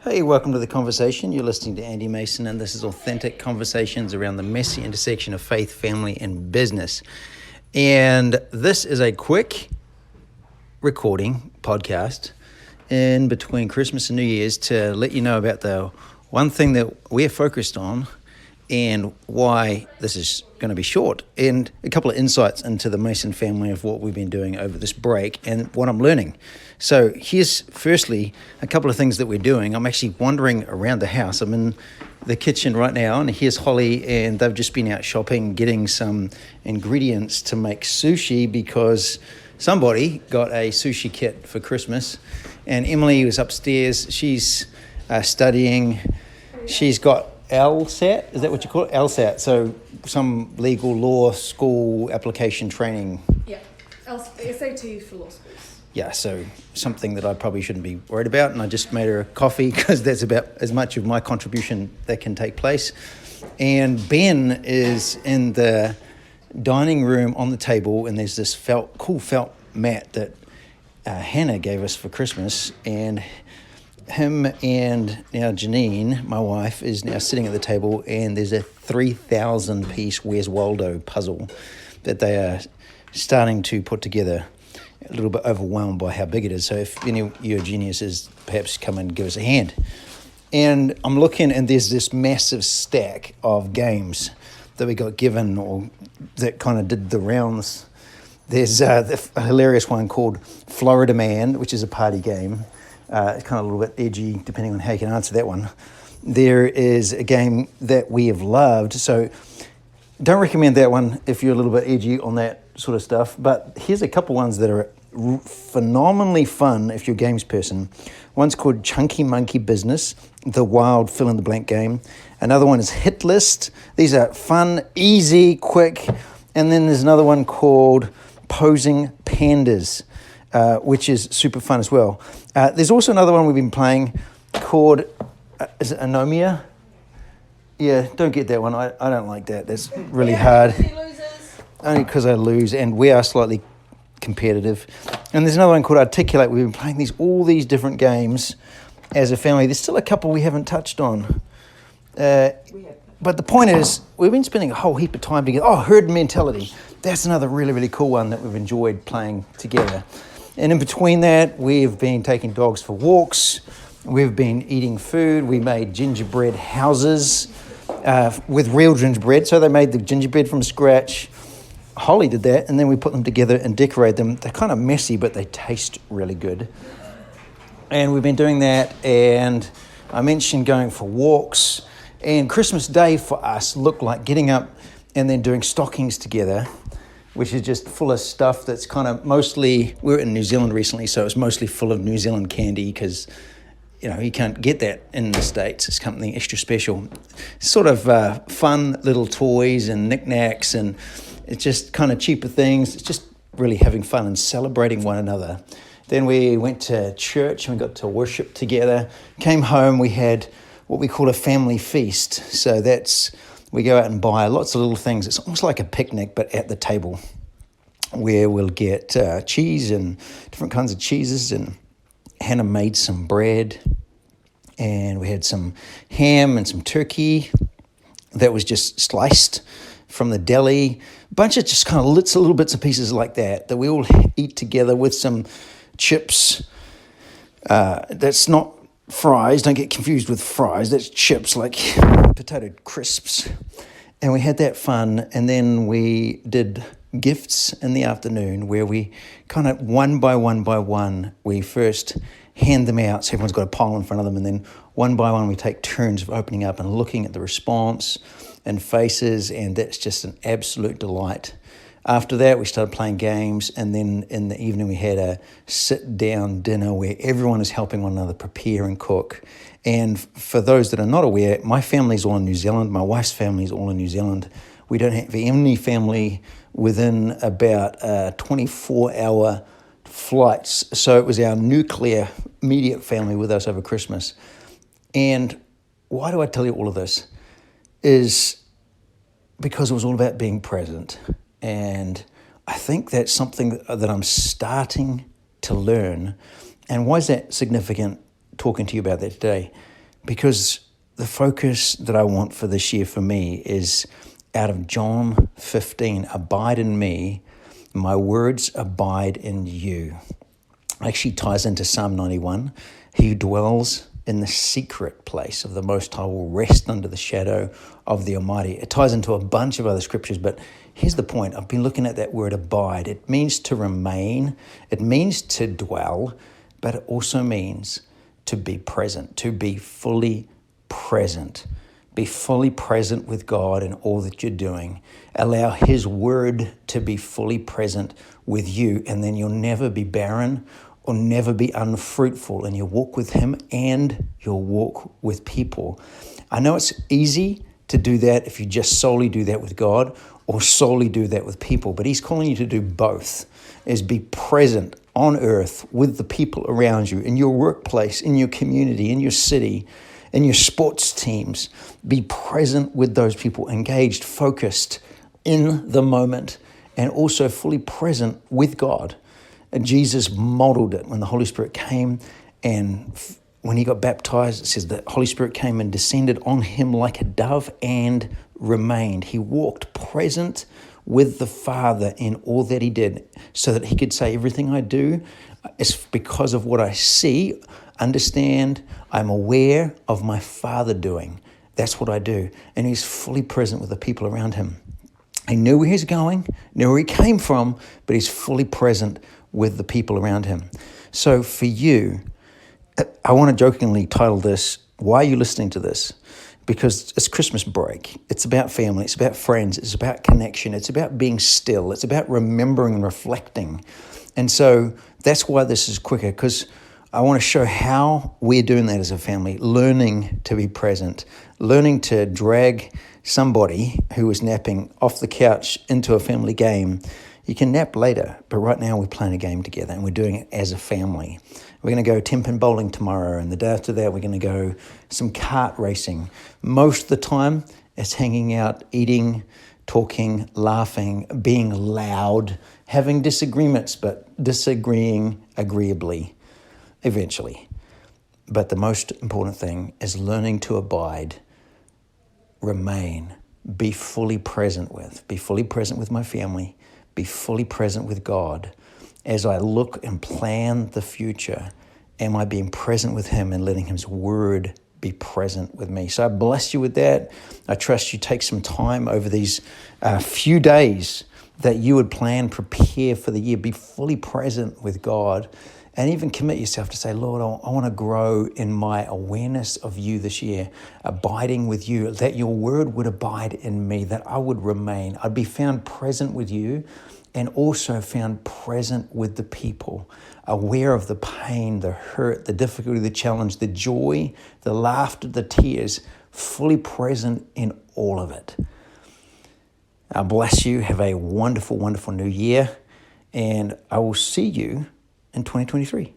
Hey, welcome to The Conversation. You're listening to Andy Mason, and this is authentic conversations around the messy intersection of faith, family, and business. And this is a quick recording podcast in between Christmas and New Year's to let you know about the one thing that we're focused on and why this is going to be short, and a couple of insights into the Mason family of what we've been doing over this break and what I'm learning. So here's firstly a couple of things that we're doing. I'm actually wandering around the house. I'm in the kitchen right now, and here's Holly, and they've just been out shopping, getting some ingredients to make sushi because somebody got a sushi kit for Christmas. And Emily was upstairs. She's studying. She's got LSAT, is that what you call it? LSAT, so some legal law school application training. Yeah, SAT for law schools. Yeah, so something that I probably shouldn't be worried about, and I just made her a coffee because that's about as much of my contribution that can take place. And Ben is in the dining room on the table, and there's this cool felt mat that Hannah gave us for Christmas, and him and now Janine, my wife, is now sitting at the table, and there's a 3,000 piece Where's Waldo puzzle that they are starting to put together. A little bit overwhelmed by how big it is. So if any of you geniuses, perhaps come and give us a hand. And I'm looking, and there's this massive stack of games that we got given, or that kind of did the rounds. There's a hilarious one called Florida Man, which is a party game. It's kind of a little bit edgy, depending on how you can answer that one. There is a game that we have loved, so don't recommend that one if you're a little bit edgy on that sort of stuff. But here's a couple ones that are phenomenally fun if you're a games person. One's called Chunky Monkey Business, the wild fill-in-the-blank game. Another one is Hit List. These are fun, easy, quick. And then there's another one called Posing Pandas, which is super fun as well. There's also another one we've been playing called, is it Anomia? Yeah, don't get that one. I don't like that. That's really hard. Only because I lose, and we are slightly competitive. And there's another one called Articulate. We've been playing all these different games as a family. There's still a couple we haven't touched on. But the point is, we've been spending a whole heap of time together. Oh, herd mentality. That's another really, really cool one that we've enjoyed playing together. And in between that, we've been taking dogs for walks. We've been eating food. We made gingerbread houses with real gingerbread. So they made the gingerbread from scratch. Holly did that, and then we put them together and decorate them. They're kind of messy, but they taste really good. And we've been doing that, and I mentioned going for walks. And Christmas Day for us looked like getting up and then doing stockings together, which is just full of stuff that's kind of mostly, we were in New Zealand recently, so it's mostly full of New Zealand candy because, you can't get that in the States. It's something extra special. Sort of fun little toys and knickknacks, and it's just kind of cheaper things. It's just really having fun and celebrating one another. Then we went to church and we got to worship together. Came home, we had what we call a family feast. So we go out and buy lots of little things. It's almost like a picnic, but at the table, where we'll get cheese and different kinds of cheeses. And Hannah made some bread, and we had some ham and some turkey that was just sliced from the deli. A bunch of just kind of little bits and pieces like that we all eat together with some chips. That's not fries, don't get confused with fries. That's chips, like potato crisps. And we had that fun. And then we did gifts in the afternoon, where we kind of one by one, we first hand them out. So everyone's got a pile in front of them. And then one by one, we take turns of opening up and looking at the response and faces. And that's just an absolute delight. After that, we started playing games, and then in the evening we had a sit-down dinner where everyone is helping one another prepare and cook. And for those that are not aware, my family's all in New Zealand. My wife's family is all in New Zealand. We don't have any family within about 24-hour flights. So it was our nuclear immediate family with us over Christmas. And why do I tell you all of this? Is because it was all about being present. And I think that's something that I'm starting to learn. And why is that significant, talking to you about that today? because the focus that I want for this year for me is out of John 15, abide in me, my words abide in you. Actually ties into Psalm 91. He who dwells in the secret place of the Most High will rest under the shadow of the Almighty. It ties into a bunch of other scriptures, but here's the point. I've been looking at that word abide. It means to remain. It means to dwell, but it also means to be present, to be fully present. Be fully present with God in all that you're doing. Allow His word to be fully present with you, and then you'll never be barren or never be unfruitful in your walk with Him and your walk with people. I know it's easy to do that if you just solely do that with God or solely do that with people, but He's calling you to do both, is be present on earth with the people around you, in your workplace, in your community, in your city, in your sports teams. Be present with those people, engaged, focused in the moment, and also fully present with God. And Jesus modeled it when the Holy Spirit came, and when He got baptized, it says the Holy Spirit came and descended on Him like a dove and remained. He walked present with the Father in all that He did, so that He could say, everything I do is because of what I see, understand, I'm aware of my Father doing. That's what I do. And He's fully present with the people around Him. He knew where He's going, knew where He came from, but He's fully present with the people around Him. So for you, I want to jokingly title this, why are you listening to this? Because it's Christmas break. It's about family. It's about friends. It's about connection. It's about being still. It's about remembering and reflecting. And so that's why this is quicker, because I want to show how we're doing that as a family, learning to be present, learning to drag somebody who is napping off the couch into a family game. You can nap later, but right now we're playing a game together and we're doing it as a family. We're going to go 10-pin bowling tomorrow, and the day after that we're going to go some kart racing. Most of the time it's hanging out, eating, talking, laughing, being loud, having disagreements, but disagreeing agreeably eventually. But the most important thing is learning to abide, remain, be fully present with my family, be fully present with God. As I look and plan the future, am I being present with Him and letting His word be present with me? So I bless you with that. I trust you take some time over these few days that you would plan, prepare for the year, be fully present with God, and even commit yourself to say, Lord, I want to grow in my awareness of you this year, abiding with you, that your word would abide in me, that I would remain. I'd be found present with you and also found present with the people, aware of the pain, the hurt, the difficulty, the challenge, the joy, the laughter, the tears, fully present in all of it. I bless you. Have a wonderful, wonderful new year, and I will see you in 2023.